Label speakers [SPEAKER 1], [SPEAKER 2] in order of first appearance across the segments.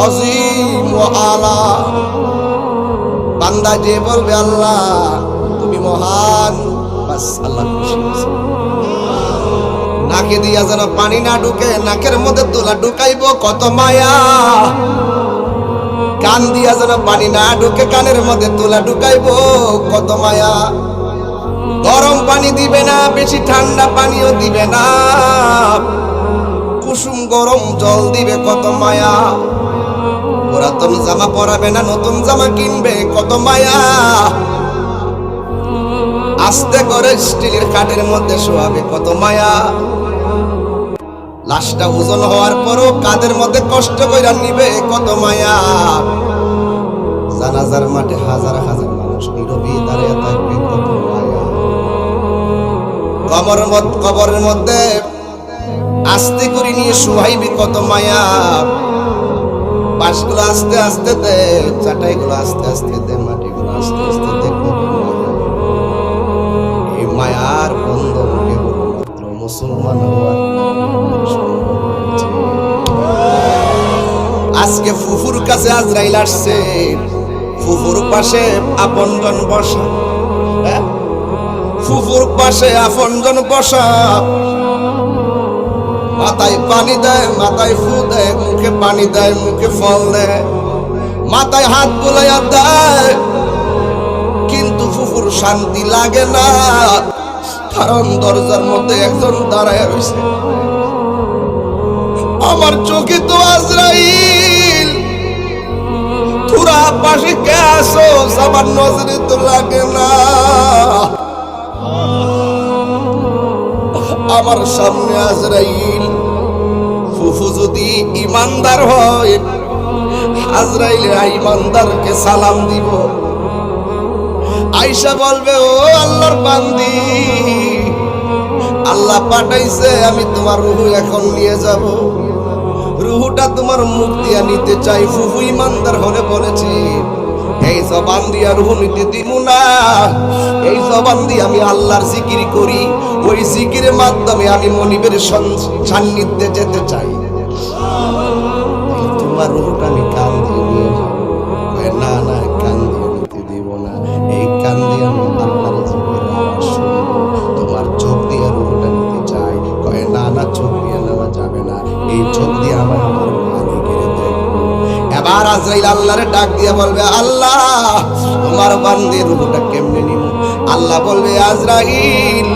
[SPEAKER 1] আযীম ওয়া আলা। বান্দা যে বলবে আল্লাহ তুমি মহান, বাস আল্লাহ খুশি হয়েছে। নাকে দিয়া যেন পানি না ঢুকে, নাকের মধ্যে তুলা ঢুকাইব কত মায়া। কান দিয়া যেন পানি না ঢুকে, কানের মধ্যে তুলা ঢুকাইব কত মায়া। গরম পানি দিবে না, বেশি ঠান্ডা পানিও দিবে না, কুসুম গরম জল দিবে কত মায়া। পুরাতন জামা পরাবে না, নতুন জামা কিনবে কত মায়া। আস্তে করে স্টিলের কাঠের মধ্যে শোয়াবে কত মায়া। লাশটা ওজন হওয়ার পরও কাঁধের মধ্যে কষ্ট কইরা নিবে কত মায়া। জানাজার মাঠে হাজার হাজার মানুষ নীরবে দাঁড়িয়ে থাকবে কত মায়া। কবরের মধ্যে আস্তে করে নিয়ে শোয়াইবি কত মায়া। বাঁশগুলো আস্তে আস্তে দে, চাটাইগুলো আস্তে আস্তে দে, মাটিগুলো আস্তে আস্তে দে কত মায়া। এই মায়ার বন্ধন কেবলমাত্র মুসলমান হওয়ার। আজকে ফুফুর কাছে আজরাইল আসছে, ফুফুর পাশে আপনজন বসা, ফুফুর পাশে আপনজন বসা। মাথায় পানি দেয়, মাথায় ফু দেয়, মুখে পানি দেয়, মুখে ফল দেয়, মাথায় হাত বুলাইয়া দেয়, কিন্তু ফুফুর শান্তি লাগে না। কারণ দরজার মধ্যে একজন দাঁড়ায় রয়েছে। আমার চোখে তো আজরাইল, তোরা পাশে কে আসো, আমার নজরে তো লাগে না। আমার সামনে আজরাইল। ফুফু যদি ইমানদার হয়, আজরাইল ইমানদারকে সালাম দিব। আয়েশা বলবে ও আল্লাহর বান্দি, আল্লাহ পাঠাইছে, আমি তোমার রূহ এখন নিয়ে যাব। রূহটা তোমার মুখ দিয়া নিতে চাই। ফুফু ইমানদার হলে বলেছে এই জবান দিয়া রূহ নিতে দিব না। এই জবান দিয়ে আমি আল্লাহর জিকির করি, ওই জিকিরের মাধ্যমে আমি মনিবের সান্নিধ্যে যেতে চাই। তোমার রূহটা আমি কান দিয়ে নিয়ে যাবো। না না, কান দিয়ে নিতে দিব না। এই কান দিয়ে আমি আল্লাহর জিকিরের আওয়াজ শুনবো। তোমার চোখ দিয়ে রূহটা নিতে চাই। কয় না না, চোখ দিয়ে নেওয়া যাবে না, এই চোখ দিয়ে আমার মালিকের দেখবো। এবার আজরাইল আল্লাহরে ডাক দিয়ে বলবে আল্লাহ তোমার বান্দির রূহটা কেমনে নিব? আল্লাহ বলবে আজরাইল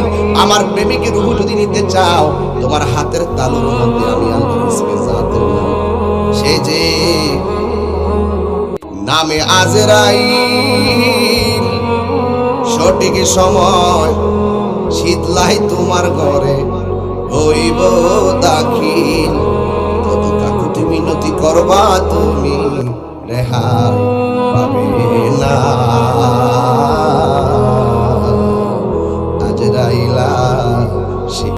[SPEAKER 1] আমার প্রেমিকের রূহ যদি নিতে চাও, তোমার হাতের তালুর মধ্যে আমি আল্লাহর ইসমে জাতের নাম, সে যে নামে আজরাইল, সঠিক সময় শীতলাই তোমার ঘরে হইব দাখিল। কত কাকুতি মিনতি করবা তুমি